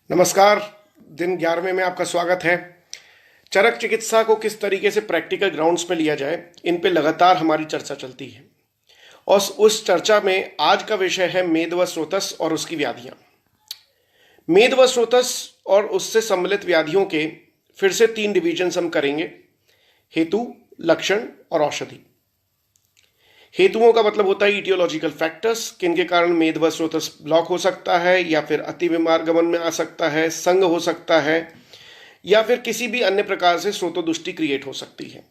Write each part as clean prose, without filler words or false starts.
नमस्कार। दिन 11वें में आपका स्वागत है। चरक चिकित्सा को किस तरीके से प्रैक्टिकल ग्राउंड्स पे लिया जाए, इन पे लगातार हमारी चर्चा चलती है। और उस चर्चा में आज का विषय है मेद व स्रोतस और उसकी व्याधियां। मेद व स्रोतस और उससे सम्मिलित व्याधियों के फिर से 3 डिवीजन हम करेंगे: हेतु, लक्षण और औषधि। हेतुओं का मतलब होता है इटियोलॉजिकल फैक्टर्स, किनके कारण मेद व स्रोतस ब्लॉक हो सकता है या फिर अति विमार्गमन में आ सकता है, संग हो सकता है या फिर किसी भी अन्य प्रकार से स्रोतोदुष्टि क्रिएट हो सकती है।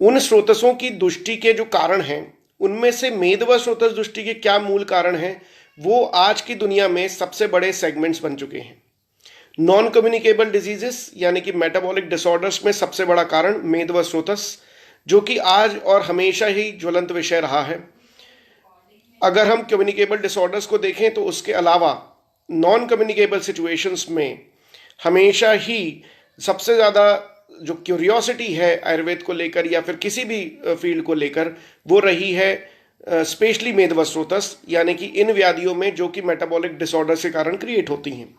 उन स्रोतसों की दुष्टि के जो कारण हैं, उनमें से मेद व स्रोतस दुष्टि के क्या मूल कारण हैं, वो आज की दुनिया में सबसे बड़े सेगमेंट्स बन चुके हैं। नॉन कम्युनिकेबल डिजीजेस यानी कि मेटाबॉलिक डिसऑर्डर्स में सबसे बड़ा कारण मेद व स्रोतस, जो कि आज और हमेशा ही ज्वलंत विषय रहा है। अगर हम कम्युनिकेबल डिसऑर्डर्स को देखें तो उसके अलावा नॉन कम्युनिकेबल सिचुएशंस में हमेशा ही सबसे ज़्यादा जो क्यूरियोसिटी है आयुर्वेद को लेकर या फिर किसी भी फील्ड को लेकर, वो रही है स्पेशली मेद व स्रोतस, यानी कि इन व्याधियों में जो कि मेटाबॉलिक डिसऑर्डर के कारण क्रिएट होती हैं।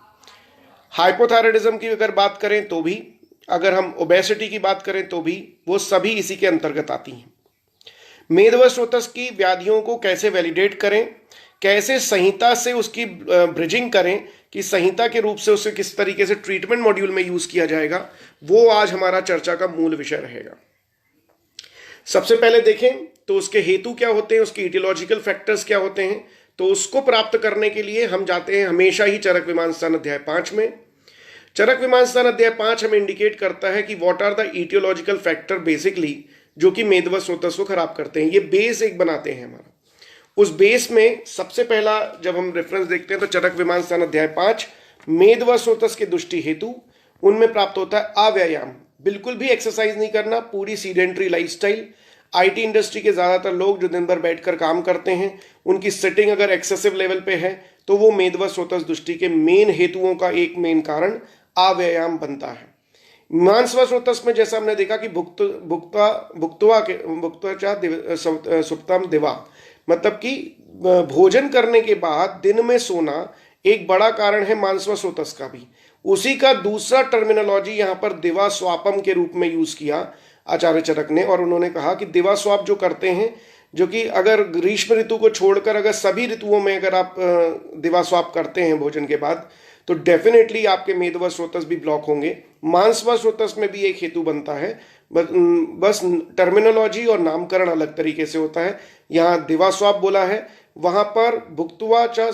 हाइपोथायराइडिज्म की अगर बात करें तो भी, अगर हम ओबेसिटी की बात करें तो भी, वो सभी इसी के अंतर्गत आती हैं। मेद व स्रोतस की व्याधियों को कैसे वैलिडेट करें, कैसे संहिता से उसकी ब्रिजिंग करें कि संहिता के रूप से उसे किस तरीके से ट्रीटमेंट मॉड्यूल में यूज किया जाएगा, वो आज हमारा चर्चा का मूल विषय रहेगा। सबसे पहले देखें तो उसके हेतु क्या होते हैं, उसके इटियोलॉजिकल फैक्टर्स क्या होते हैं। तो उसको प्राप्त करने के लिए हम जाते हैं हमेशा ही चरक विमांसस्थान अध्याय 5 में। चरक विमांसस्थान अध्याय 5 हमें इंडिकेट करता है कि what are the etiological factor basically जो कि मेद व स्रोतस को खराब करते हैं। ये बेस एक बनाते हैं हमारा। उस बेस में सबसे पहला जब हम रेफरेंस देखते हैं तो चरक विमांसस्थान अध्याय 5 मेद व स्रोतस के दुष्टि हेतु, उनमें प्राप्त होता है अव्यायाम, बिल्कुल भी एक्सरसाइज नहीं करना, पूरी सीडेंट्री लाइफस्टाइल। आईटी इंडस्ट्री के ज्यादातर लोग जो दिन भर बैठकर काम करते हैं, उनकी सेटिंग अगर एक्सेसिव लेवल पे है तो वो मेद व स्रोतस दुष्टि के मेन हेतुओं का एक मेन कारण अव्यायाम बनता है। मांस व स्रोतस में जैसा हमने देखा कि सुप्तम दिवा, मतलब कि भोजन करने के बाद दिन में सोना एक बड़ा कारण है मांस व स्रोतस का भी। उसी का दूसरा टर्मिनोलॉजी यहाँ पर दिवा स्वापम के रूप में यूज किया आचार्य चरक ने, और उन्होंने कहा कि दिवा स्वाप जो करते हैं, जो कि अगर ग्रीष्म ऋतु को छोड़कर अगर सभी ऋतुओं में अगर आप दिवा स्वाप करते हैं भोजन के बाद, तो डेफिनेटली आपके मेद व स्रोतस भी ब्लॉक होंगे। मांस व स्रोतस में भी एक हेतु बनता है, बस टर्मिनोलॉजी और नामकरण अलग तरीके से होता है। यहाँ दिवा स्वाप बोला है, वहां पर भुक्त्वा च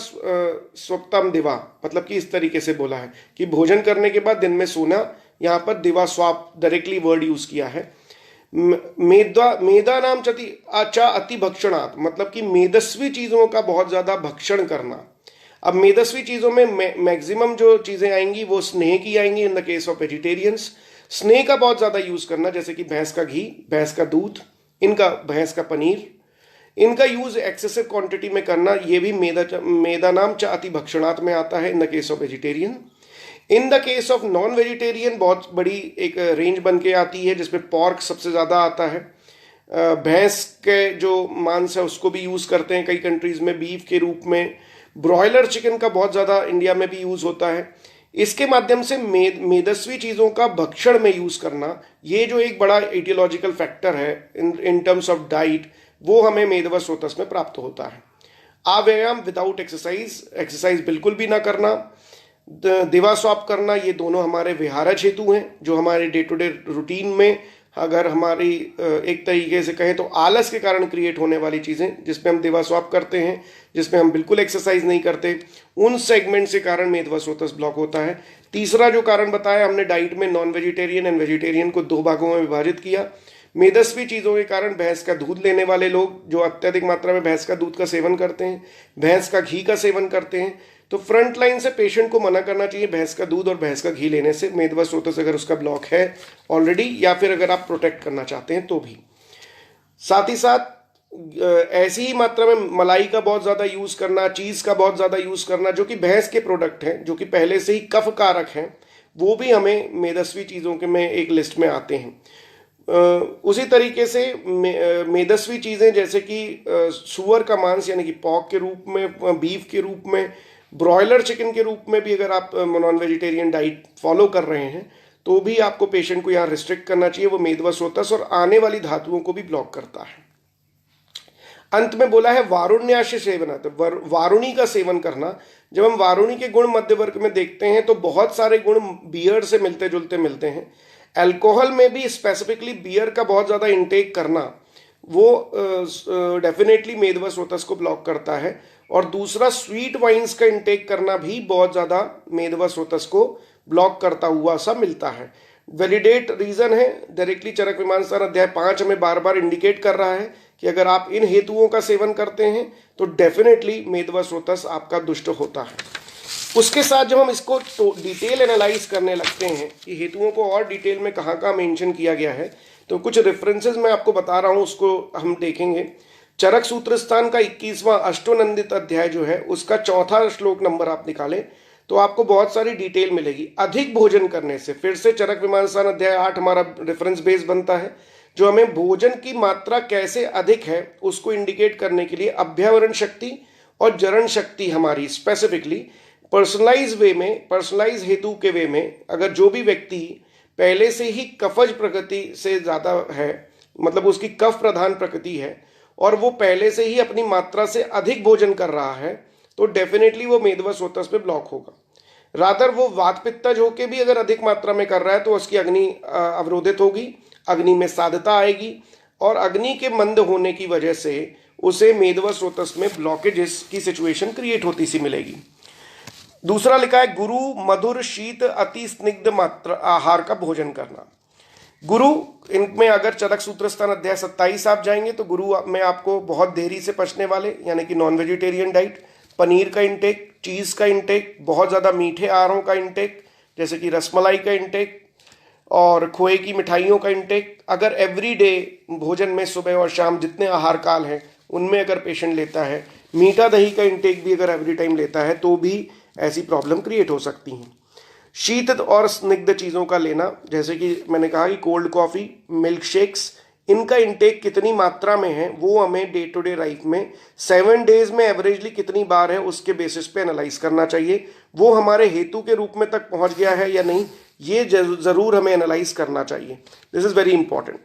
स्वप्तम दिवा, मतलब कि इस तरीके से बोला है कि भोजन करने के बाद दिन में सोना। यहाँ पर दिवा स्वाप डायरेक्टली वर्ड यूज किया है। मेदा नाम चा अति भक्षणात्, मतलब कि मेदस्वी चीजों का बहुत ज्यादा भक्षण करना। अब मेदस्वी चीजों में मैक्सिमम जो चीजें आएंगी वो स्नेह की आएंगी इन द केस ऑफ वेजिटेरियंस। स्नेह का बहुत ज्यादा यूज करना, जैसे कि भैंस का घी, भैंस का दूध, भैंस का पनीर, इनका यूज एक्सेसिव क्वांटिटी में करना, ये भी मेदा नाम च अति भक्षणात् में आता है इन the case of vegetarian. In the case of non vegetarian बहुत बड़ी एक रेंज बन के आती है, जिसमें पॉर्क सबसे ज़्यादा आता है। भैंस के जो मांस है उसको भी यूज़ करते हैं कई कंट्रीज़ में बीफ के रूप में। ब्रॉयलर चिकन का बहुत ज़्यादा इंडिया में भी यूज़ होता है। इसके माध्यम से मेदस्वी चीज़ों का भक्षण में यूज़ करना, ये जो एक बड़ा इटियोलॉजिकल फैक्टर है इन टर्म्स ऑफ डाइट, वो हमें मेद व स्रोतस में प्राप्त होता है। अव्यायाम विदाउट एक्सरसाइज बिल्कुल भी ना करना, दिवा स्वाप करना, ये दोनों हमारे विहारज हेतु हैं जो हमारे डे टू डे रूटीन में, अगर हमारी एक तरीके से कहें तो आलस के कारण क्रिएट होने वाली चीज़ें, जिसमें हम दिवा स्वाप करते हैं, जिसमें हम बिल्कुल एक्सरसाइज नहीं करते, उन सेगमेंट से कारण मेद व स्रोतस ब्लॉक होता है। तीसरा जो कारण बताया हमने डाइट में नॉन वेजिटेरियन एंड वेजिटेरियन को 2 भागों में विभाजित किया। मेदस्वी चीज़ों के कारण भैंस का दूध लेने वाले लोग जो अत्यधिक मात्रा में भैंस का दूध का सेवन करते हैं, भैंस का घी का सेवन करते हैं, तो फ्रंट लाइन से पेशेंट को मना करना चाहिए भैंस का दूध और भैंस का घी लेने से, मेद व स्रोतस अगर उसका ब्लॉक है ऑलरेडी, या फिर अगर आप प्रोटेक्ट करना चाहते हैं तो भी। साथ ही साथ ऐसी ही मात्रा में मलाई का बहुत ज़्यादा यूज़ करना, चीज़ का बहुत ज़्यादा यूज़ करना, जो कि भैंस के प्रोडक्ट हैं, जो कि पहले से ही कफ कारक हैं, वो भी हमें मेदस्वी चीज़ों के में एक लिस्ट में आते हैं। उसी तरीके से मेदस्वी चीज़ें जैसे कि सुअर का मांस यानी कि पॉक के रूप में, बीफ के रूप में, ब्रॉयलर चिकन के रूप में भी अगर आप नॉन वेजिटेरियन डाइट फॉलो कर रहे हैं तो भी आपको पेशेंट को यहाँ रिस्ट्रिक्ट करना चाहिए। वो मेदवा स्रोतस और आने वाली धातुओं को भी ब्लॉक करता है। अंत में बोला है वारुण्याश सेवन, तो वारुणी का सेवन करना। जब हम वारुणी के गुण मध्य वर्ग में देखते हैं तो बहुत सारे गुण बियर से मिलते जुलते मिलते हैं। अल्कोहल में भी स्पेसिफिकली बियर का बहुत ज़्यादा इंटेक करना वो डेफिनेटली मेदवा स्रोतस को ब्लॉक करता है। और दूसरा स्वीट वाइन्स का इंटेक करना भी बहुत ज़्यादा मेदवा स्रोतस को ब्लॉक करता हुआ सा मिलता है। वैलिडेट रीजन है, डायरेक्टली चरक विमानस्थान अध्याय 5 हमें बार बार इंडिकेट कर रहा है कि अगर आप इन हेतुओं का सेवन करते हैं तो डेफिनेटली मेदवा स्रोतस आपका दुष्ट होता है। उसके साथ जब हम इसको तो डिटेल एनालाइज करने लगते हैं कि हेतुओं को और डिटेल में कहाँ कहाँ मेंशन किया गया है, तो कुछ रेफरेंसेस मैं आपको बता रहा हूँ, उसको हम देखेंगे। चरक सूत्र स्थान का 21वां अष्टोनंदित अध्याय जो है उसका 4था श्लोक नंबर आप निकालें तो आपको बहुत सारी डिटेल मिलेगी। अधिक भोजन करने से, फिर से चरक विमानस्थान अध्याय 8 हमारा रेफरेंस बेस बनता है, जो हमें भोजन की मात्रा कैसे अधिक है उसको इंडिकेट करने के लिए अभ्यावरण शक्ति और जरण शक्ति हमारी स्पेसिफिकली पर्सनलाइज वे में, पर्सनलाइज हेतु के वे में, अगर जो भी व्यक्ति पहले से ही कफज प्रकृति से ज़्यादा है, मतलब उसकी कफ प्रधान प्रकृति है और वो पहले से ही अपनी मात्रा से अधिक भोजन कर रहा है, तो डेफिनेटली वो मेदवा स्रोतस पे ब्लॉक होगा। रादर वो वात पित्तज होके भी अगर अधिक मात्रा में कर रहा है तो उसकी अग्नि अवरोधित होगी, अग्नि में साधता आएगी और अग्नि के मंद होने की वजह से उसे मेदवा स्रोतस में ब्लॉकेजेस की सिचुएशन क्रिएट होती सी मिलेगी। दूसरा लिखा है गुरु मधुर शीत अति स्निग्ध मात्रा आहार का भोजन करना। गुरु इनमें अगर चरक सूत्र स्थान अध्याय 27 आप जाएंगे तो गुरु में आपको बहुत देरी से पचने वाले यानी कि नॉन वेजिटेरियन डाइट, पनीर का इंटेक, चीज़ का इंटेक, बहुत ज़्यादा मीठे आहारों का इंटेक जैसे कि रसमलाई का इंटेक और खोए की मिठाइयों का इंटेक, अगर एवरीडे भोजन में सुबह और शाम जितने आहार काल हैं उनमें अगर पेशेंट लेता है, मीठा दही का इंटेक भी अगर एवरी टाइम लेता है तो भी ऐसी प्रॉब्लम क्रिएट हो सकती हैं। शीत और स्निग्ध चीज़ों का लेना, जैसे कि मैंने कहा कि कोल्ड कॉफ़ी, मिल्क शेक्स, इनका इंटेक कितनी मात्रा में है वो हमें डे टू डे लाइफ में 7 डेज में एवरेजली कितनी बार है उसके बेसिस पे एनालाइज करना चाहिए। वो हमारे हेतु के रूप में तक पहुंच गया है या नहीं ये ज़रूर हमें एनालाइज करना चाहिए। This is very important.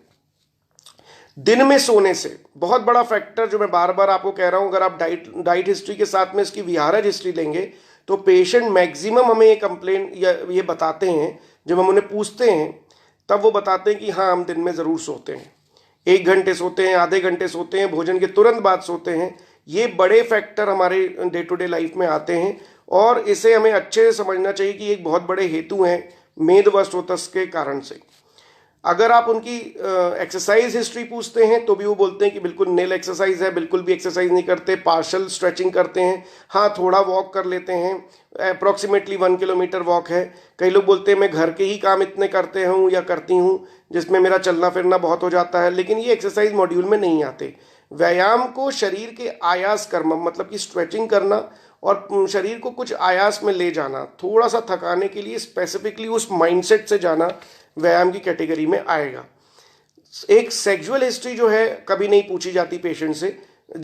दिन में सोने से बहुत बड़ा फैक्टर जो मैं बार बार आपको कह रहा हूँ, अगर आप डाइट हिस्ट्री के साथ में इसकी विहारज हिस्ट्री लेंगे तो पेशेंट मैक्सिमम हमें ये कंप्लेन या ये बताते हैं, जब हम उन्हें पूछते हैं तब वो बताते हैं कि हाँ हम दिन में ज़रूर सोते हैं, 1 घंटे सोते हैं, आधे घंटे सोते हैं, भोजन के तुरंत बाद सोते हैं। ये बड़े फैक्टर हमारे डे टू डे लाइफ में आते हैं और इसे हमें अच्छे से समझना चाहिए कि एक बहुत बड़े हेतु हैं मेदवा स्रोतस के कारण से। अगर आप उनकी एक्सरसाइज हिस्ट्री पूछते हैं तो भी वो बोलते हैं कि बिल्कुल नील एक्सरसाइज है, बिल्कुल भी एक्सरसाइज नहीं करते, पार्शल स्ट्रेचिंग करते हैं, हाँ थोड़ा वॉक कर लेते हैं, अप्रॉक्सीमेटली 1 किलोमीटर वॉक है। कई लोग बोलते हैं मैं घर के ही काम इतने करते हूँ या करती हूँ जिसमें मेरा चलना फिरना बहुत हो जाता है, लेकिन ये एक्सरसाइज मॉड्यूल में नहीं आते। व्यायाम को शरीर के आयास कर्म, मतलब कि स्ट्रेचिंग करना और शरीर को कुछ आयास में ले जाना, थोड़ा सा थकाने के लिए स्पेसिफिकली उस माइंडसेट से जाना व्यायाम की कैटेगरी में आएगा। एक सेक्सुअल हिस्ट्री जो है कभी नहीं पूछी जाती पेशेंट से,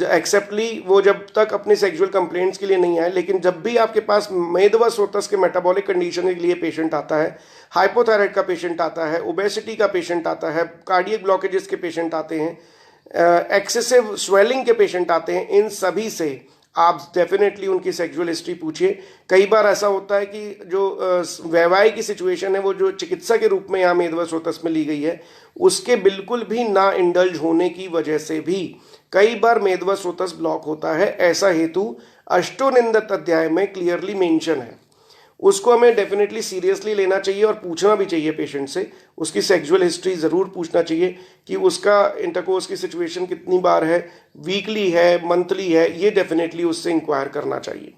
एक्सेप्टली वो जब तक अपने सेक्सुअल कंप्लेंट्स के लिए नहीं आए। लेकिन जब भी आपके पास मेदवा स्रोतस के मेटाबॉलिक कंडीशन के लिए पेशेंट आता है, हाइपोथायराइड का पेशेंट आता है, ओबेसिटी का पेशेंट आता है, कार्डियक ब्लॉकेजेस के पेशेंट आते हैं, एक्सेसिव स्वेलिंग के पेशेंट आते हैं, इन सभी से आप डेफिनेटली उनकी सेक्सुअल हिस्ट्री पूछिए। कई बार ऐसा होता है कि जो वैवाहिक की सिचुएशन है वो जो चिकित्सा के रूप में यहाँ मेदवा स्रोतस में ली गई है उसके बिल्कुल भी ना इंडल्ज होने की वजह से भी कई बार मेदवा स्रोतस ब्लॉक होता है। ऐसा हेतु अष्टोनिंदत अध्याय में क्लियरली मेंशन है, उसको हमें डेफिनेटली सीरियसली लेना चाहिए और पूछना भी चाहिए पेशेंट से। उसकी सेक्सुअल हिस्ट्री ज़रूर पूछना चाहिए कि उसका इंटरकोर्स की सिचुएशन कितनी बार है, वीकली है, मंथली है, ये डेफिनेटली उससे इंक्वायर करना चाहिए।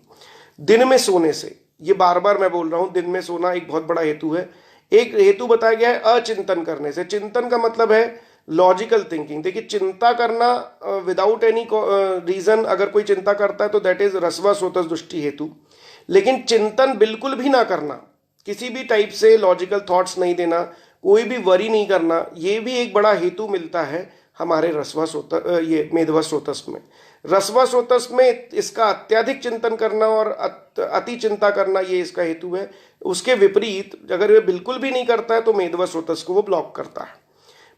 दिन में सोने से, ये बार बार मैं बोल रहा हूँ, दिन में सोना एक बहुत बड़ा हेतु है। एक हेतु बताया गया है अचिंतन करने से। चिंतन का मतलब है लॉजिकल थिंकिंग। देखिए चिंता करना विदाउट एनी रीजन अगर कोई चिंता करता है तो दैट इज रसवा स्रोतस दुष्टि हेतु। लेकिन चिंतन बिल्कुल भी ना करना, किसी भी टाइप से लॉजिकल थॉट्स नहीं देना, कोई भी वरी नहीं करना, ये भी एक बड़ा हेतु मिलता है हमारे रसवा स्रोतस ये मेदवा स्रोतस में। रसवा स्रोतस में इसका अत्यधिक चिंतन करना और अति चिंता करना ये इसका हेतु है। उसके विपरीत अगर ये बिल्कुल भी नहीं करता है तो मेधवा स्रोतस को वो ब्लॉक करता है।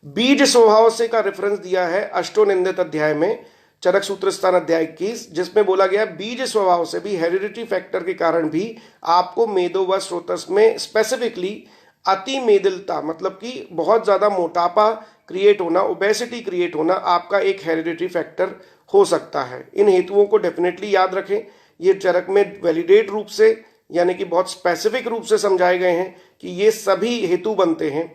बीज स्वभाव से का रेफरेंस दिया है अष्टोनिंदित अध्याय में, चरक सूत्र स्थान अध्याय 21, जिसमें बोला गया बीज स्वभाव से भी, हेरिडिटी फैक्टर के कारण भी आपको मेदो व स्रोतस में स्पेसिफिकली अति मेदलता मतलब कि बहुत ज्यादा मोटापा क्रिएट होना, ओबेसिटी क्रिएट होना आपका एक हेरिडिटी फैक्टर हो सकता है। इन हेतुओं को डेफिनेटली याद रखें। ये चरक में वैलिडेट रूप से यानी कि बहुत स्पेसिफिक रूप से समझाए गए हैं कि ये सभी हेतु बनते हैं।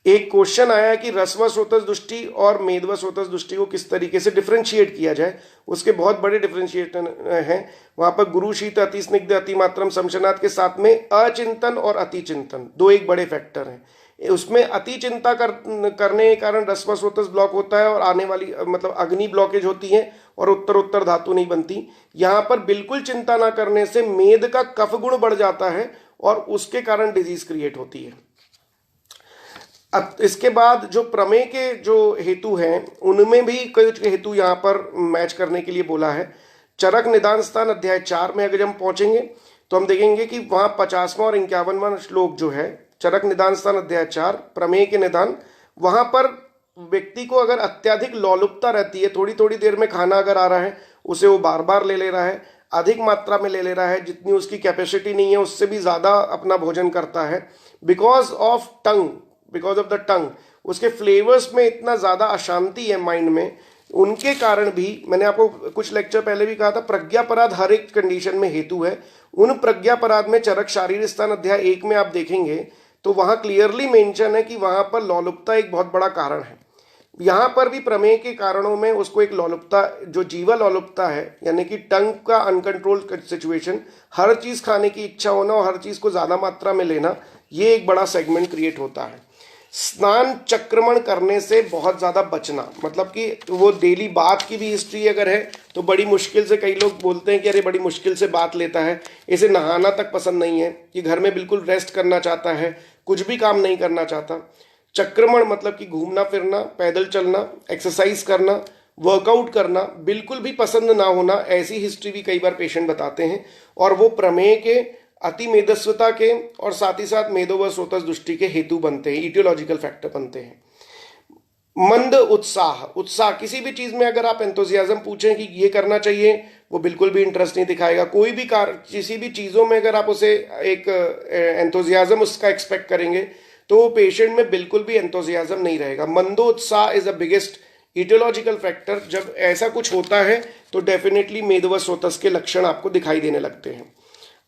एक क्वेश्चन आया कि रसव स्रोतस दृष्टि और मेधव स्रोतस दृष्टि को किस तरीके से डिफरेंशिएट किया जाए। उसके बहुत बड़े डिफरेंशिएशन हैं। वहां पर गुरु शीत अति स्निग्ध अतिमात्रम समशनाथ के साथ में अचिंतन और अति चिंतन दो एक बड़े फैक्टर हैं। उसमें अति चिंता करने के कारण रसव स्रोतस ब्लॉक होता है और आने वाली मतलब अग्नि ब्लॉकेज होती है और उत्तर धातु नहीं बनती। यहाँ पर बिल्कुल चिंता ना करने से मेद का कफ गुण बढ़ जाता है और उसके कारण डिजीज क्रिएट होती है। अब इसके बाद जो प्रमेय के जो हेतु हैं उनमें भी कुछ हेतु यहाँ पर मैच करने के लिए बोला है। चरक निदान स्थान अध्याय 4 में अगर हम पहुंचेंगे तो हम देखेंगे कि वहां 50वां और 51वां श्लोक जो है चरक निदान स्थान अध्याय 4 प्रमेय के निदान, वहां पर व्यक्ति को अगर अत्यधिक लोलुपता रहती है, थोड़ी थोड़ी देर में खाना अगर आ रहा है उसे वो बार बार ले रहा है, अधिक मात्रा में ले रहा है, जितनी उसकी कैपेसिटी नहीं है उससे भी ज्यादा अपना भोजन करता है, बिकॉज ऑफ द टंग उसके फ्लेवर्स में इतना ज्यादा अशांति है माइंड में, उनके कारण भी मैंने आपको कुछ लेक्चर पहले भी कहा था प्रज्ञापराध हर एक कंडीशन में हेतु है। उन प्रज्ञापराध में चरक शारीर स्थान अध्याय 1 में आप देखेंगे तो वहां क्लियरली मेंशन है कि वहां पर लोलुपता एक बहुत बड़ा कारण है। यहां पर भी प्रमेय के कारणों में उसको एक लोलुपता, जो जीवा लोलुपता है यानी कि टंग का अनकंट्रोल्ड सिचुएशन, हर चीज खाने की इच्छा होना और हर चीज को ज्यादा मात्रा में लेना, ये एक बड़ा सेगमेंट क्रिएट होता है। स्नान चक्रमण करने से बहुत ज्यादा बचना, मतलब कि वो डेली बात की भी हिस्ट्री अगर है तो बड़ी मुश्किल से, कई लोग बोलते हैं कि अरे बड़ी मुश्किल से बात लेता है, इसे नहाना तक पसंद नहीं है, कि घर में बिल्कुल रेस्ट करना चाहता है, कुछ भी काम नहीं करना चाहता। चक्रमण मतलब कि घूमना फिरना, पैदल चलना, एक्सरसाइज करना, वर्कआउट करना बिल्कुल भी पसंद ना होना, ऐसी हिस्ट्री भी कई बार पेशेंट बताते हैं और वो प्रमेय के अति मेदस्वता के और साथ ही साथ मेदो व स्रोतस दृष्टि के हेतु बनते हैं, इटियोलॉजिकल फैक्टर बनते हैं। मंद उत्साह किसी भी चीज में अगर आप एंथुसियाज्म पूछें कि ये करना चाहिए, वो बिल्कुल भी इंटरेस्ट नहीं दिखाएगा। कोई भी किसी भी चीजों में अगर आप उसे एक एंथुसियाज्म उसका एक्सपेक्ट करेंगे तो वो पेशेंट में बिल्कुल भी एंथुसियाज्म नहीं रहेगा। मंदोत्साह is the biggest etiological factor. जब ऐसा कुछ होता है तो डेफिनेटली मेदो व स्रोतस के लक्षण आपको दिखाई देने लगते हैं।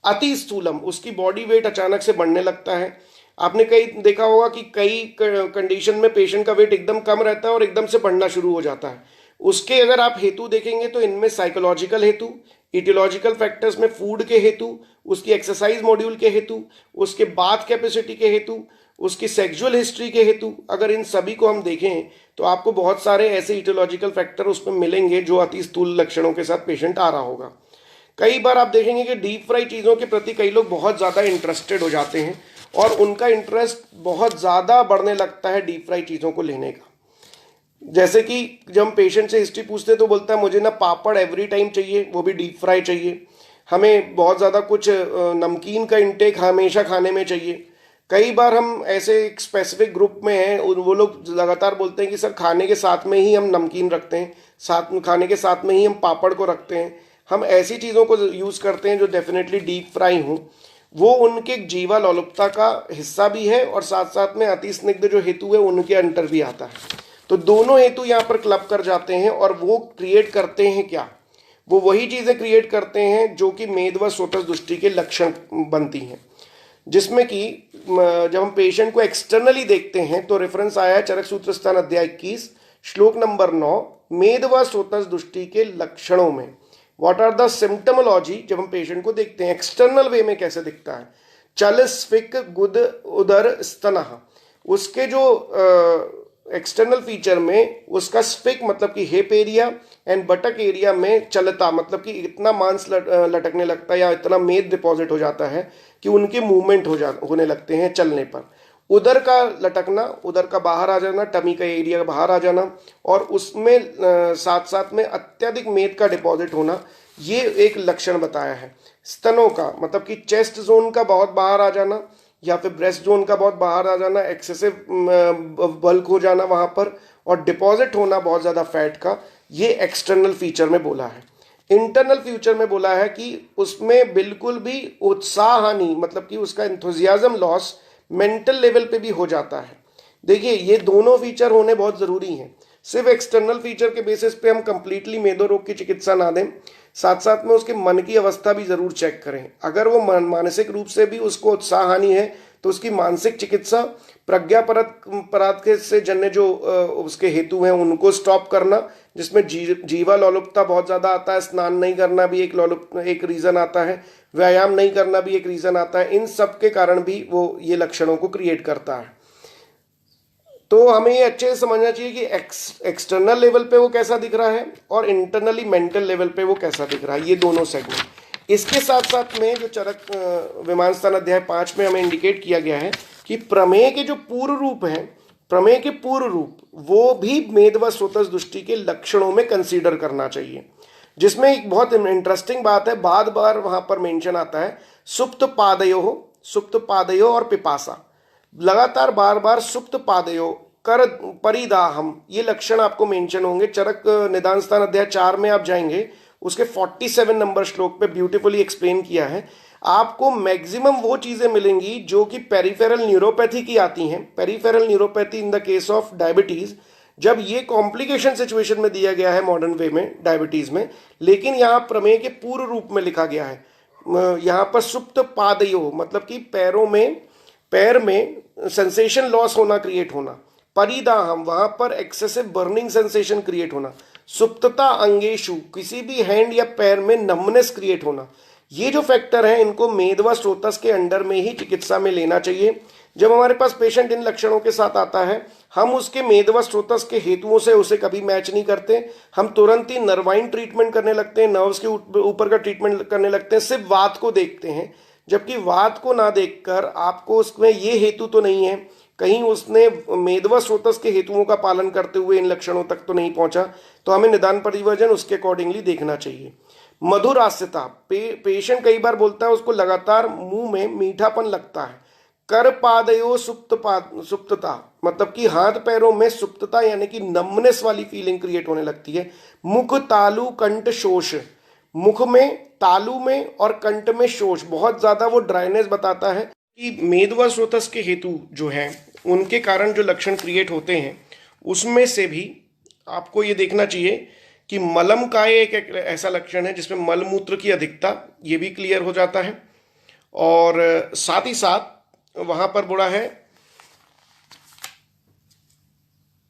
अति स्थूलम, उसकी बॉडी वेट अचानक से बढ़ने लगता है। आपने कई देखा होगा कि कई कंडीशन में पेशेंट का वेट एकदम कम रहता है और एकदम से बढ़ना शुरू हो जाता है। उसके अगर आप हेतु देखेंगे तो इनमें साइकोलॉजिकल हेतु, इटियोलॉजिकल फैक्टर्स में फूड के हेतु, उसकी एक्सरसाइज मॉड्यूल के हेतु, उसके बाथ कैपेसिटी के हेतु, उसकी सेक्सुअल हिस्ट्री के हेतु, अगर इन सभी को हम देखें तो आपको बहुत सारे ऐसे इटियोलॉजिकल फैक्टर उसमें मिलेंगे जो अति स्थूल लक्षणों के साथ पेशेंट आ रहा होगा। कई बार आप देखेंगे कि डीप फ्राई चीज़ों के प्रति कई लोग बहुत ज़्यादा इंटरेस्टेड हो जाते हैं और उनका इंटरेस्ट बहुत ज़्यादा बढ़ने लगता है डीप फ्राई चीज़ों को लेने का। जैसे कि जब हम पेशेंट से हिस्ट्री पूछते हैं तो बोलता है मुझे ना पापड़ एवरी टाइम चाहिए, वो भी डीप फ्राई चाहिए, हमें बहुत ज़्यादा कुछ नमकीन का इंटेक हमेशा खाने में चाहिए। कई बार हम ऐसे एक स्पेसिफिक ग्रुप में हैं, वो लोग लगातार बोलते हैं कि सर खाने के साथ में ही हम नमकीन रखते हैं, साथ खाने के साथ में ही हम पापड़ को रखते हैं, हम ऐसी चीज़ों को यूज़ करते हैं जो डेफिनेटली डीप फ्राई हों। वो उनके जीवा लोलुपता का हिस्सा भी है और साथ साथ में अति स्निग्ध जो हेतु है उनके अंतर भी आता है। तो दोनों हेतु यहाँ पर क्लब कर जाते हैं और वो क्रिएट करते हैं क्या, वो वही चीज़ें क्रिएट करते हैं जो कि मेद व स्रोतस दृष्टि के लक्षण बनती हैं। जिसमें कि जब हम पेशेंट को एक्सटर्नली देखते हैं तो रेफरेंस आया है चरक सूत्र स्थान अध्याय 21 श्लोक नंबर 9, मेद व स्रोतस दृष्टि के लक्षणों में व्हाट आर द सिम्टमोलॉजी। जब हम पेशेंट को देखते हैं एक्सटर्नल वे में कैसे दिखता है, चल स्फिक गुद उदर स्तनः, उसके जो एक्सटर्नल फीचर में उसका स्फिक मतलब कि हेप एरिया एंड बटक एरिया में चलता, मतलब कि इतना मांस लटकने लगता है या इतना मेद डिपॉजिट हो जाता है कि उनके मूवमेंट होने लगते हैं चलने पर। उदर का लटकना, उदर का बाहर आ जाना, टमी का एरिया बाहर आ जाना, और उसमें साथ साथ में अत्यधिक मेद का डिपॉजिट होना, ये एक लक्षण बताया है। स्तनों का मतलब कि चेस्ट जोन का बहुत बाहर आ जाना या फिर ब्रेस्ट जोन का बहुत बाहर आ जाना, एक्सेसिव बल्क हो जाना वहाँ पर, और डिपॉजिट होना बहुत ज़्यादा फैट का, ये एक्सटर्नल फीचर में बोला है। इंटरनल फ्यूचर में बोला है कि उसमें बिल्कुल भी उत्साह हानि, मतलब कि उसका एंथुजियाज्म लॉस मेंटल लेवल पे भी हो जाता है। देखिए, ये दोनों फीचर होने बहुत ज़रूरी हैं। सिर्फ एक्सटर्नल फीचर के बेसिस पे हम कंप्लीटली मेदो रोग की चिकित्सा ना दें, साथ साथ में उसके मन की अवस्था भी ज़रूर चेक करें। अगर वो मानसिक रूप से भी उसको उत्साह हानि है तो उसकी मानसिक चिकित्सा, प्रज्ञापरत पराध के से जन्य जो उसके हेतु हैं उनको स्टॉप करना, जिसमें जीवा लोलुपता बहुत ज़्यादा आता है, स्नान नहीं करना भी एक रीज़न आता है, व्यायाम नहीं करना भी एक रीज़न आता है। इन सब के कारण भी वो ये लक्षणों को क्रिएट करता है। तो हमें ये अच्छे से समझना चाहिए कि एक्सटर्नल लेवल पे वो कैसा दिख रहा है और इंटरनली मेंटल लेवल पे वो कैसा दिख रहा है, ये दोनों सेगमेंट। इसके साथ साथ में जो चरक विमान स्थान अध्याय 5 में हमें इंडिकेट किया गया है कि प्रमेय के जो पूर्व रूप हैं, प्रमेय के पूर्व रूप वो भी मेद व स्रोतस दृष्टि के लक्षणों में कंसीडर करना चाहिए। जिसमें एक बहुत इंटरेस्टिंग बात है, बार बार वहां पर मेंशन आता है सुप्त पादयो और पिपासा, लगातार बार बार सुप्त पादयो कर परिदाहम, ये लक्षण आपको मेंशन होंगे। चरक निदान स्थान अध्याय 4 में आप जाएंगे, उसके 47 नंबर श्लोक पे ब्यूटीफुली एक्सप्लेन किया है। आपको मैक्सिमम वो चीजें मिलेंगी जो कि पेरिफेरल न्यूरोपैथी की आती हैं। Peripheral neuropathy in the case of diabetes, जब ये कॉम्प्लिकेशन सिचुएशन में दिया गया है मॉडर्न वे में डायबिटीज में, लेकिन यहाँ प्रमेय के पूर्व रूप में लिखा गया है। यहाँ पर सुप्त पादयो मतलब कि पैर में सेंसेशन लॉस होना, क्रिएट होना। परिदाहम, वहां पर एक्सेसिव बर्निंग सेंसेशन क्रिएट होना। सुप्तता अंगेशु, किसी भी हैंड या पैर में नमनेस क्रिएट होना। ये जो फैक्टर है इनको मेद व स्रोतस के अंडर में ही चिकित्सा में लेना चाहिए। जब हमारे पास पेशेंट इन लक्षणों के साथ आता है, हम उसके मेद व स्रोतस के हेतुओं से उसे कभी मैच नहीं करते। हम तुरंत ही नर्वाइन ट्रीटमेंट करने लगते हैं, नर्व्स के ऊपर का ट्रीटमेंट करने लगते हैं, सिर्फ वात को देखते हैं। जबकि वात को ना देखकर आपको उसमें ये हेतु तो नहीं है, कहीं उसने मेद व स्रोतस के हेतुओं का पालन करते हुए इन लक्षणों तक तो नहीं पहुंचा, तो हमें निदान परिवर्जन उसके अकॉर्डिंगली देखना चाहिए। मधुरास्यता, पेशेंट कई बार बोलता है उसको लगातार मुंह में मीठापन लगता है। कर पादयो सुप्तता मतलब कि हाथ पैरों में सुप्तता यानी कि नमनेस वाली फीलिंग क्रिएट होने लगती है। मुख तालु कंठ शोष, मुख में, तालु में और कंठ में शोष, बहुत ज्यादा वो ड्राइनेस बताता है कि मेद व स्रोतस के हेतु जो है उनके कारण जो लक्षण क्रिएट होते हैं, उसमें से भी आपको ये देखना चाहिए कि मलम का एक ऐसा लक्षण है जिसमें मलमूत्र की अधिकता, ये भी क्लियर हो जाता है। और साथ ही साथ वहां पर बोला है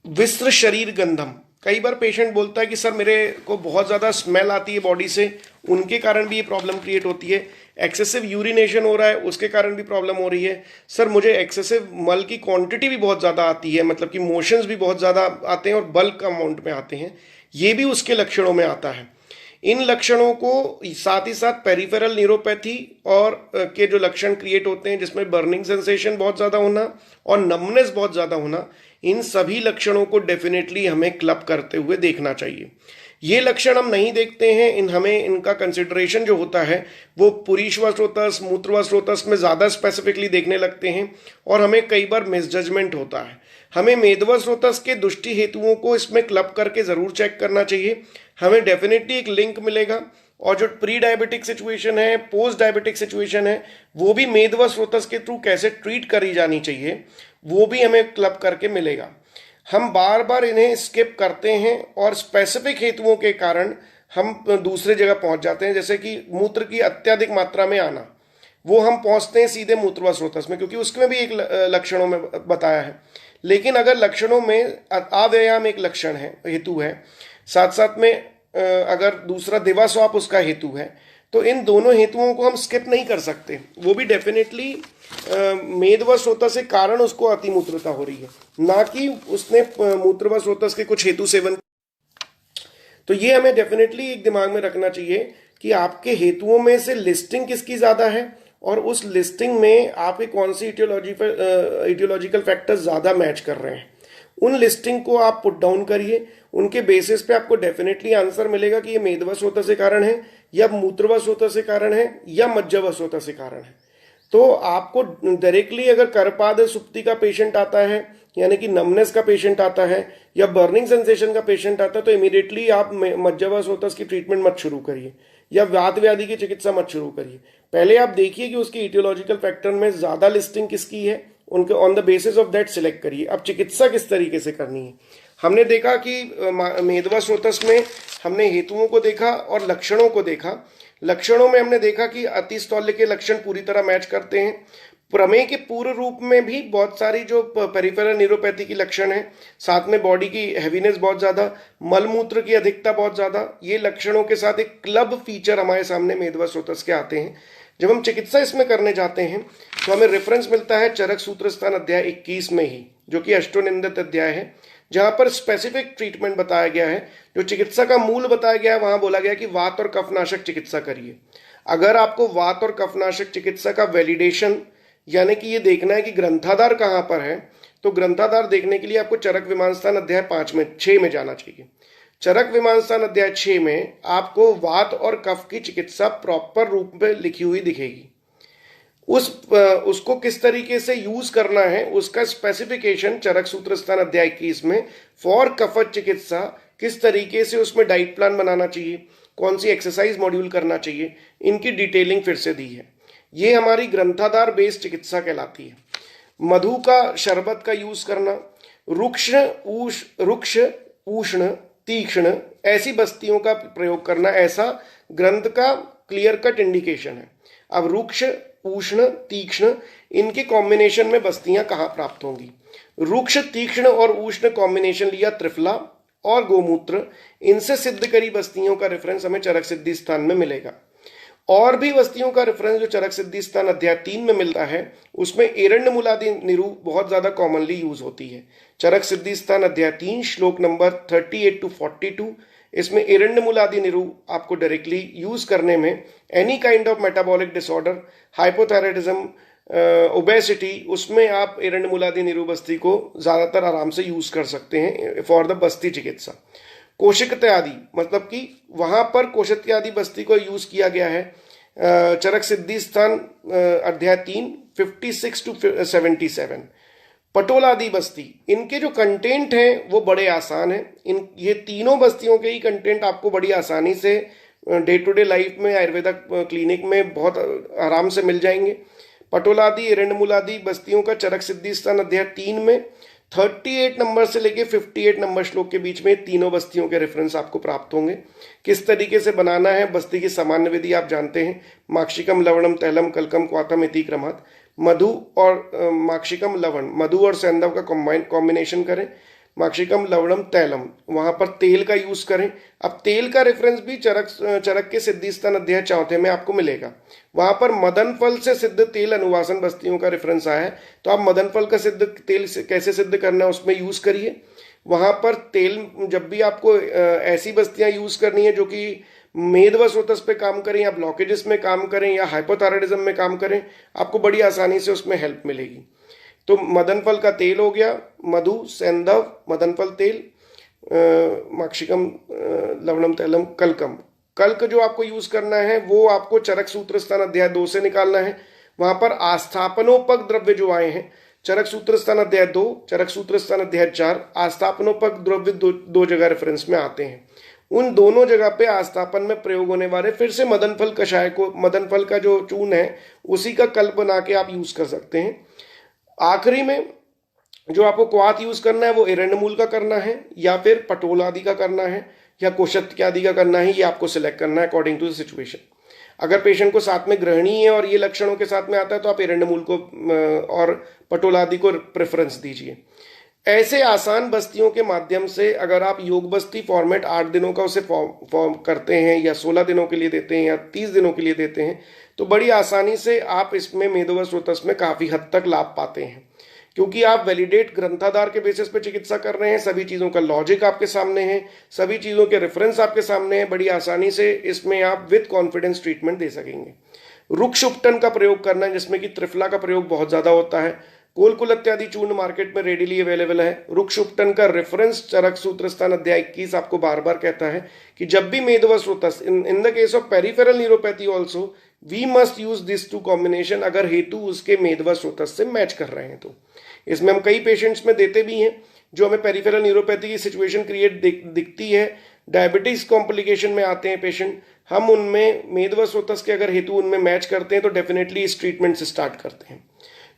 विस्त्र शरीर गंधम। कई बार पेशेंट बोलता है कि सर मेरे को बहुत ज़्यादा स्मेल आती है बॉडी से, उनके कारण भी ये प्रॉब्लम क्रिएट होती है। एक्सेसिव यूरिनेशन हो रहा है, उसके कारण भी प्रॉब्लम हो रही है। सर मुझे एक्सेसिव मल की क्वांटिटी भी बहुत ज़्यादा आती है, मतलब कि मोशंस भी बहुत ज़्यादा आते हैं और बल्क अमाउंट में आते हैं, ये भी उसके लक्षणों में आता है। इन लक्षणों को साथ ही साथ पेरिफेरल न्यूरोपैथी और के जो लक्षण क्रिएट होते हैं जिसमें बर्निंग सेंसेशन बहुत ज़्यादा होना और नमनेस बहुत ज़्यादा होना, इन सभी लक्षणों को डेफिनेटली हमें क्लब करते हुए देखना चाहिए। ये लक्षण हम नहीं देखते हैं, हमें इनका कंसिडरेशन जो होता है वो पुरीश व स्रोतस, मूत्र व स्रोतस में ज़्यादा स्पेसिफिकली देखने लगते हैं और हमें कई बार मिसजजमेंट होता है। हमें मेद व स्रोतस के दुष्टि हेतुओं को इसमें क्लब करके ज़रूर चेक करना चाहिए। हमें डेफिनेटली एक लिंक मिलेगा और जो प्री डायबिटिक सिचुएशन है, पोस्ट डायबिटिक सिचुएशन है, वो भी मेद व स्रोतस के थ्रू कैसे ट्रीट करी जानी चाहिए, वो भी हमें क्लब करके मिलेगा। हम बार बार इन्हें स्किप करते हैं और स्पेसिफिक हेतुओं के कारण हम दूसरे जगह पहुंच जाते हैं, जैसे कि मूत्र की अत्यधिक मात्रा में आना, वो हम पहुंचते हैं सीधे मूत्र व स्रोतस में, क्योंकि उसमें भी एक लक्षणों में बताया है। लेकिन अगर लक्षणों में अव्यायाम एक लक्षण है, हेतु है, साथ साथ में अगर दूसरा दिवास्वाप उसका हेतु है, तो इन दोनों हेतुओं को हम स्किप नहीं कर सकते। वो भी डेफिनेटली मेद व स्रोतस से कारण उसको अतिमूत्रता हो रही है, ना कि उसने मूत्र व स्रोतस के कुछ हेतु सेवन। तो ये हमें डेफिनेटली एक दिमाग में रखना चाहिए कि आपके हेतुओं में से लिस्टिंग किसकी ज़्यादा है और उस लिस्टिंग में आपके कौन सी इटियोलॉजिकल फैक्टर्स ज़्यादा मैच कर रहे हैं, उन लिस्टिंग को आप पुट डाउन करिए। उनके बेसिस पे आपको डेफिनेटली आंसर मिलेगा कि ये मेदवसोता से कारण है या मूत्रवसोता से कारण है या मज्जावसोता से कारण है। तो आपको डायरेक्टली अगर करपाद सुप्ति का पेशेंट आता है, यानी कि नमनेस का पेशेंट आता है या बर्निंग सेंसेशन का पेशेंट आता है, तो इमीडिएटली आप मज्जावसोता की ट्रीटमेंट मत शुरू करिए या वात व्याधि की चिकित्सा मत शुरू करिए। पहले आप देखिए कि उसकी इटियोलॉजिकल फैक्टर में ज्यादा लिस्टिंग किसकी है, उनके on the basis of that select करिए। अब चिकित्सा किस तरीके से करनी है, हमने देखा कि मेदवासोतस में हमने हेतुओं को देखा और लक्षणों को देखा। लक्षणों में हमने देखा कि अतिस्थौल्य के लक्षण पूरी तरह मैच करते हैं। प्रमेय के पूर्व रूप में भी बहुत सारी जो पेरिफेरल न्यूरोपैथी की लक्षण है, साथ में बॉडी की हैवीनेस बहुत ज्यादा, मलमूत्र की अधिकता बहुत ज्यादा, ये लक्षणों के साथ एक क्लब फीचर हमारे सामने मेदवासोतस के आते हैं। जब हम चिकित्सा इसमें करने जाते हैं तो हमें रेफरेंस मिलता है चरक सूत्र स्थान अध्याय 21 में ही, जो कि अष्टोनिंदित अध्याय है, जहां पर स्पेसिफिक ट्रीटमेंट बताया गया है। जो चिकित्सा का मूल बताया गया है, वहां बोला गया कि वात और कफनाशक चिकित्सा करिए। अगर आपको वात और कफनाशक चिकित्सा का वैलिडेशन, यानी कि ये देखना है कि ग्रंथाधार कहां पर है, तो ग्रंथाधार देखने के लिए आपको चरक विमान स्थान अध्याय 6 में जाना चाहिए। चरक विमान स्थान अध्याय 6 में आपको वात और कफ की चिकित्सा प्रॉपर रूप में लिखी हुई दिखेगी। उसको किस तरीके से यूज करना है उसका स्पेसिफिकेशन चरक सूत्र स्थान अध्याय 21 में फॉर कफत चिकित्सा किस तरीके से उसमें डाइट प्लान बनाना चाहिए, कौन सी एक्सरसाइज मॉड्यूल करना चाहिए, इनकी डिटेलिंग फिर से दी है। ये हमारी ग्रंथाधार बेस्ड चिकित्सा कहलाती है। मधु का शरबत का यूज करना, रुक्ष उष्ण तीक्ष्ण ऐसी बस्तियों का प्रयोग करना, ऐसा ग्रंथ का क्लियर कट इंडिकेशन है। अब रुक्ष उष्ण तीक्ष्ण इनके कॉम्बिनेशन में बस्तियां कहां प्राप्त होंगी? रुक्ष तीक्ष्ण और उष्ण कॉम्बिनेशन लिया त्रिफला और गोमूत्र, इनसे सिद्ध करी बस्तियों का रेफरेंस हमें चरक सिद्धि स्थान में मिलेगा। और भी बस्तियों का रेफरेंस जो चरक सिद्धि स्थान अध्याय 3 में मिलता है, उसमें एरण्य मूलादि निरु बहुत ज्यादा कॉमनली यूज होती है। चरक सिद्धि स्थान अध्याय 3 श्लोक नंबर 38 to 42, इसमें एरण्य मूलादि निरु आपको डायरेक्टली यूज करने में any kind of metabolic disorder, hypothyroidism, obesity, उसमें आप एरण्य मूलादि निरु बस्ती को ज्यादातर आराम से यूज कर सकते हैं फॉर द बस्ती चिकित्सा। कोशिकत्यादि मतलब कि वहां पर कोशिकत्यादि बस्ती को यूज किया गया है। चरक सिद्धि स्थान अध्याय 3 56 to 77। पटोलादि बस्ती, इनके जो कंटेंट हैं वो बड़े आसान हैं। ये तीनों बस्तियों के ही कंटेंट आपको बड़ी आसानी से डे टू डे लाइफ में आयुर्वेदा क्लिनिक में बहुत आराम से मिल जाएंगे। पटोलादि एरंडमूलादि बस्तियों का चरक सिद्धि स्थान अध्याय 3 में 38 नंबर से लेके 58 नंबर श्लोक के बीच में तीनों बस्तियों के रेफरेंस आपको प्राप्त होंगे। किस तरीके से बनाना है बस्ती की सामान्य विधि आप जानते हैं, माक्षिकम लवणम तैलम कलकम क्वातम इति क्रमात्। मधु और माक्षिकम लवण, मधु और सैंधव का कॉम्बिनेशन करें, माक्षिकम लवणम तैलम, वहां पर तेल का यूज करें। अब तेल का रेफरेंस भी चरक के सिद्धि स्थान अध्याय 4 में आपको मिलेगा। वहां पर मदन फल से सिद्ध तेल अनुवासन बस्तियों का रेफरेंस आया है, तो आप मदन फल का सिद्ध तेल कैसे सिद्ध करना है उसमें यूज करिए। वहां पर तेल जब भी आपको ऐसी बस्तियां यूज करनी है जो कि मेदवसोतस पे काम करें या ब्लॉकेजेस में काम करें या हाइपोथायराइडिज्म में काम करें, आपको बड़ी आसानी से उसमें हेल्प मिलेगी। तो मदन फल का तेल हो गया, मधु सैंधव मदन फल तेल, माक्षिकम लवणम तैलम कलकम। कल्क जो आपको यूज करना है वो आपको चरक सूत्र स्थान अध्याय 2 से निकालना है। वहां पर आस्थापनोपक द्रव्य जो आए हैं, चरक सूत्र स्थान अध्याय 2, चरक सूत्र स्थान अध्याय 4, आस्थापनोपक द्रव्य दो जगह रेफरेंस में आते हैं। उन दोनों जगह पे आस्थापन में प्रयोग होने वाले फिर से मदन फल कषाय को, मदन फल का जो चूर्ण है उसी का कल्प बना के आप यूज कर सकते हैं। आखिरी में जो आपको क्वाथ यूज करना है वो एरंडमूल का करना है या फिर पटोल आदि का करना है या कोशत्य आदि का करना है, ये आपको सिलेक्ट करना है अकॉर्डिंग टू द सिचुएशन। अगर पेशेंट को साथ में ग्रहणी है और ये लक्षणों के साथ में आता है तो आप एरंडमूल को और पटोल आदि को प्रेफरेंस दीजिए। ऐसे आसान बस्तियों के माध्यम से अगर आप योग बस्ती फॉर्मेट 8 दिनों का उसे फॉर्म करते हैं या 16 दिनों के लिए देते हैं या 30 दिनों के लिए देते हैं, तो बड़ी आसानी से आप इसमें मेदोवसोतस में काफी हद तक लाभ पाते हैं। क्योंकि आप वैलिडेट ग्रंथाधार के बेसिस पे चिकित्सा कर रहे हैं, सभी चीज़ों का लॉजिक आपके सामने है, सभी चीज़ों के रेफरेंस आपके सामने है, बड़ी आसानी से इसमें आप विद कॉन्फिडेंस ट्रीटमेंट दे सकेंगे। रुक्ष उपटन का प्रयोग करना, जिसमें कि त्रिफला का प्रयोग बहुत ज़्यादा होता है। कोलकुल इत्यादि चूर्ण मार्केट में रेडिली अवेलेबल है। रुक्ष उपटन का रेफरेंस चरक सूत्र स्थान अध्याय 21 आपको बार बार कहता है कि जब भी मेदवस्रोतस, in the case of peripheral neuropathy also we must use this two combination, अगर हेतु उसके मेदवस्रोतस से मैच कर रहे हैं तो। इसमें हम कई पेशेंट्स में देते भी हैं जो हमें पेरिफेरल न्यूरोपैथी की सिचुएशन क्रिएट दिखती है, डायबिटीज कॉम्प्लिकेशन में आते हैं पेशेंट, हम उनमें मेदवस्रोतस के अगर हेतु उनमें मैच करते हैं तो डेफिनेटली इस ट्रीटमेंट से स्टार्ट करते हैं।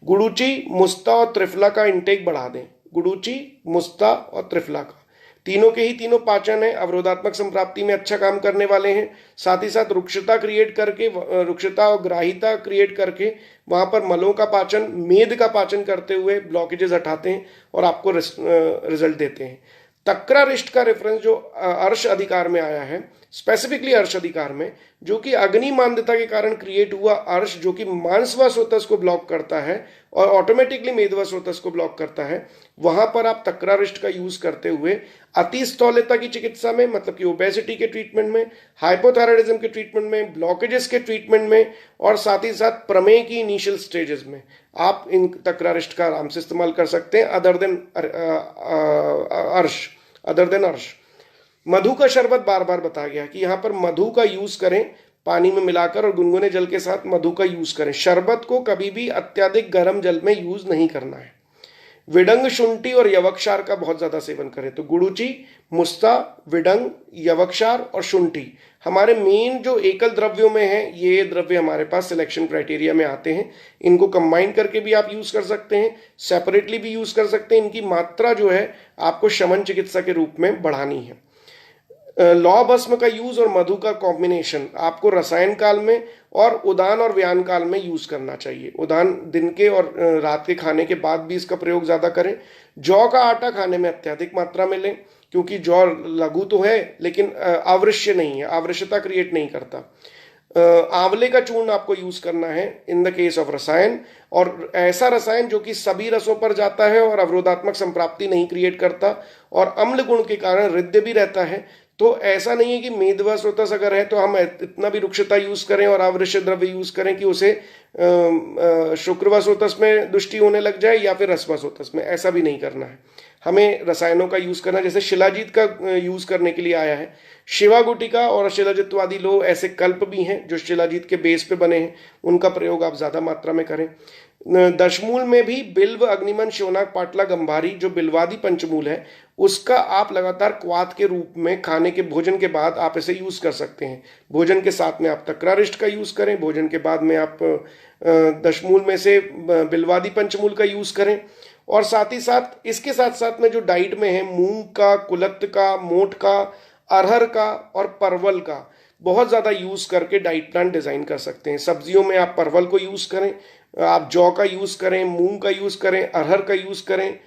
गुडुचि, मुस्ता और त्रिफला का इंटेक बढ़ा दें। गुडुचि, मुस्ता और त्रिफला का, तीनों के ही तीनों पाचन है, अवरोधात्मक संप्राप्ति में अच्छा काम करने वाले हैं, साथ ही साथ रुक्षता क्रिएट करके, रुक्षता और ग्राहिता क्रिएट करके वहां पर मलों का पाचन, मेद का पाचन करते हुए ब्लॉकेजेस हटाते हैं और आपको रिजल्ट देते हैं। तक्रारिष्ट का रेफरेंस जो अर्श अधिकार में आया है, स्पेसिफिकली अर्श अधिकार में, जो कि अग्नि मांद्यता के कारण क्रिएट हुआ अर्श, जो कि मांसवास्रोतस को ब्लॉक करता है और ऑटोमेटिकली मेदवास्रोतस को ब्लॉक करता है, वहां पर आप तक्रारिष्ट का यूज करते हुए अति स्थूलता की चिकित्सा में, मतलब कि ओबेसिटी के ट्रीटमेंट में, हाइपोथायराइडिज्म के ट्रीटमेंट में, ब्लॉकेजेस के ट्रीटमेंट में और साथ ही साथ प्रमेय की इनिशियल स्टेजेस में आप इन तक्रारिष्ट का आराम से इस्तेमाल कर सकते हैं, अदर देन अर्श। मधु का शरबत बार बार बताया गया कि यहां पर मधु का यूज करें, पानी में मिलाकर और गुनगुने जल के साथ मधु का यूज करें। शरबत को कभी भी अत्यधिक गर्म जल में यूज नहीं करना है। विडंग, शुंठी और यवक्षार का बहुत ज्यादा सेवन करें। तो गुडुचि, मुस्ता, विडंग, यवक्षार और शुंठी हमारे मेन जो एकल द्रव्यों में है, ये द्रव्य हमारे पास सिलेक्शन क्राइटेरिया में आते हैं। इनको कंबाइन करके भी आप यूज कर सकते हैं, सेपरेटली भी यूज कर सकते हैं। इनकी मात्रा जो है आपको शमन चिकित्सा के रूप में बढ़ानी है। लौ भस्म का यूज और मधु का कॉम्बिनेशन आपको रसायन काल में और उदान और व्यान काल में यूज करना चाहिए। उदान दिन के और रात के खाने के बाद भी इसका प्रयोग ज्यादा करें। जौ का आटा खाने में अत्यधिक मात्रा में लें, क्योंकि जौ लघु तो है लेकिन आवृश्य नहीं है, आवृश्यता क्रिएट नहीं करता। आंवले का चूर्ण आपको यूज करना है इन द केस ऑफ रसायन, और ऐसा रसायन जो कि सभी रसों पर जाता है और अवरोधात्मक संप्राप्ति नहीं क्रिएट करता और अम्ल गुण के कारण हृदय भी रहता है। तो ऐसा नहीं है कि मेदवास्रोतस अगर है तो हम इतना भी रुक्षता यूज करें और आवृश्य द्रव्य यूज करें कि उसे शुक्रवास्रोतस में दृष्टि होने लग जाए या फिर रसवास्रोतस में, ऐसा भी नहीं करना है। हमें रसायनों का यूज करना, जैसे शिलाजीत का यूज करने के लिए आया है। शिवा गुटिका और शिलाजित्वादी लोह ऐसे कल्प भी हैं जो शिलाजीत के बेस पे बने हैं, उनका प्रयोग आप ज्यादा मात्रा में करें। दशमूल में भी बिल्व, अग्निमन, शोनाक, पाटला, गंभारी जो बिल्वादी पंचमूल है, उसका आप लगातार क्वाथ के रूप में खाने के भोजन के बाद आप इसे यूज कर सकते हैं। भोजन के साथ में आप तक्रारिष्ट का यूज करें, भोजन के बाद में आप दशमूल में से बिल्वादी पंचमूल का यूज करें। और साथ ही साथ इसके साथ साथ में जो डाइट में है, मूंग का, कुलत्थ का, मोठ का, अरहर का और परवल का बहुत ज्यादा यूज करके डाइट प्लान डिजाइन कर सकते हैं। सब्जियों में आप परवल को यूज करें, आप जौ का यूज करें, मूंग का यूज करें, अरहर का यूज करें,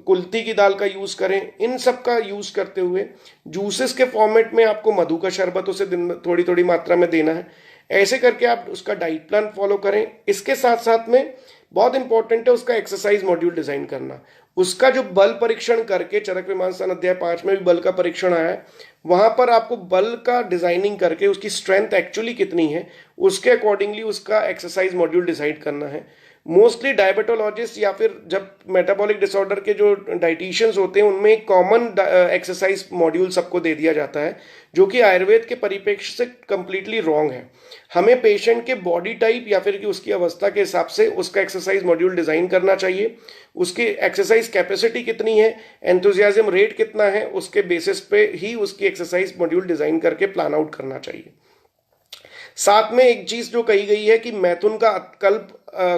कुल्थी की दाल का यूज करें। इन सब का यूज करते हुए जूसेस के फॉर्मेट में आपको मधु का शरबत उसे दिन में थोड़ी थोड़ी मात्रा में देना है। ऐसे करके आप उसका डाइट प्लान फॉलो करें। इसके साथ साथ में बहुत इंपॉर्टेंट है उसका एक्सरसाइज मॉड्यूल डिजाइन करना। उसका जो बल परीक्षण करके, चरक विमान स्थान अध्याय 5 में भी बल का परीक्षण आया है, वहां पर आपको बल का डिजाइनिंग करके उसकी स्ट्रेंथ एक्चुअली कितनी है उसके अकॉर्डिंगली उसका एक्सरसाइज मॉड्यूल डिसाइड करना है। मोस्टली डायबिटोलॉजिस्ट या फिर जब मेटाबॉलिक डिसऑर्डर के जो डाइटिशियंस होते हैं उनमें एक कॉमन एक्सरसाइज मॉड्यूल सबको दे दिया जाता है, जो कि आयुर्वेद के परिप्रेक्ष्य से कंप्लीटली रॉन्ग है। हमें पेशेंट के बॉडी टाइप या फिर कि उसकी अवस्था के हिसाब से उसका एक्सरसाइज मॉड्यूल डिजाइन करना चाहिए। उसकी एक्सरसाइज कैपेसिटी कितनी है, एंथुजियाज्म रेट कितना है, उसके बेसिस पे ही उसकी एक्सरसाइज मॉड्यूल डिजाइन करके प्लान आउट करना चाहिए। साथ में एक चीज जो कही गई है कि मैथुन का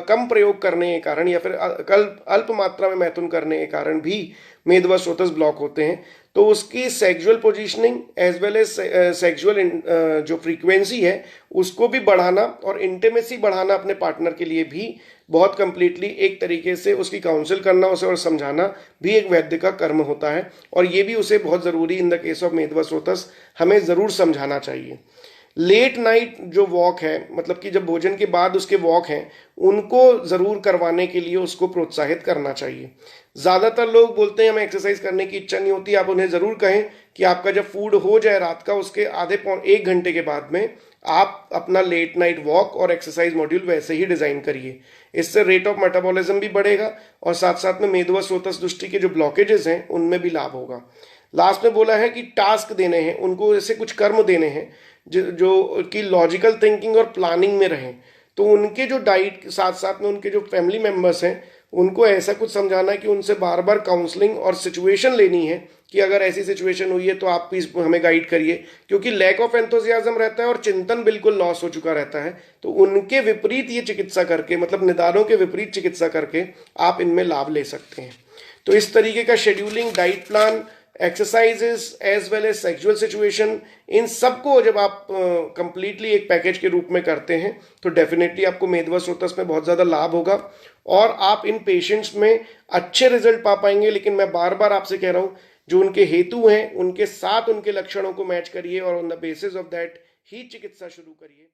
कम प्रयोग करने के कारण या फिर अल्प मात्रा में मैथुन करने के कारण भी मेदवास्रोतस ब्लॉक होते हैं, तो उसकी sexual positioning as well as sexual जो फ्रीक्वेंसी है उसको भी बढ़ाना और इंटीमेसी बढ़ाना अपने पार्टनर के लिए भी बहुत कंप्लीटली एक तरीके से उसकी काउंसिल करना, उसे और समझाना भी एक वैद्य का कर्म होता है। और ये भी उसे बहुत जरूरी इन द केस ऑफ मेदवास्रोतस हमें जरूर समझाना चाहिए। लेट नाइट जो वॉक है, मतलब कि जब भोजन के बाद उसके वॉक हैं, उनको ज़रूर करवाने के लिए उसको प्रोत्साहित करना चाहिए। ज़्यादातर लोग बोलते हैं हमें एक्सरसाइज करने की इच्छा नहीं होती। आप उन्हें ज़रूर कहें कि आपका जब फूड हो जाए रात का, उसके आधे पौन 1 घंटे के बाद में आप अपना लेट नाइट वॉक और एक्सरसाइज मॉड्यूल वैसे ही डिज़ाइन करिए। इससे रेट ऑफ मेटाबॉलिज्म भी बढ़ेगा और साथ साथ में मेदो स्रोतस दृष्टि के जो ब्लॉकेजेस हैं उनमें भी लाभ होगा। लास्ट में बोला है कि टास्क देने हैं उनको, ऐसे कुछ कर्म देने हैं जो कि लॉजिकल थिंकिंग और प्लानिंग में रहें। तो उनके जो डाइट साथ साथ में उनके जो फैमिली मेम्बर्स हैं उनको ऐसा कुछ समझाना है कि उनसे बार बार काउंसलिंग और सिचुएशन लेनी है कि अगर ऐसी सिचुएशन हुई है तो आप प्लीज हमें गाइड करिए, क्योंकि लैक ऑफ एंथुजियाज्म रहता है और चिंतन बिल्कुल लॉस हो चुका रहता है। तो उनके विपरीत ये चिकित्सा करके, मतलब निदानों के विपरीत चिकित्सा करके आप इनमें लाभ ले सकते हैं। तो इस तरीके का scheduling, diet plan, exercises as well as sexual situation, इन सबको जब आप कंप्लीटली एक पैकेज के रूप में करते हैं तो डेफिनेटली आपको मेदवा स्रोतस में बहुत ज़्यादा लाभ होगा और आप इन पेशेंट्स में अच्छे रिजल्ट पा पाएंगे। लेकिन मैं बार बार आपसे कह रहा हूं, जो उनके हेतु हैं उनके साथ उनके लक्षणों को मैच करिए और on the basis of that he चिकित्सा शुरू करिए।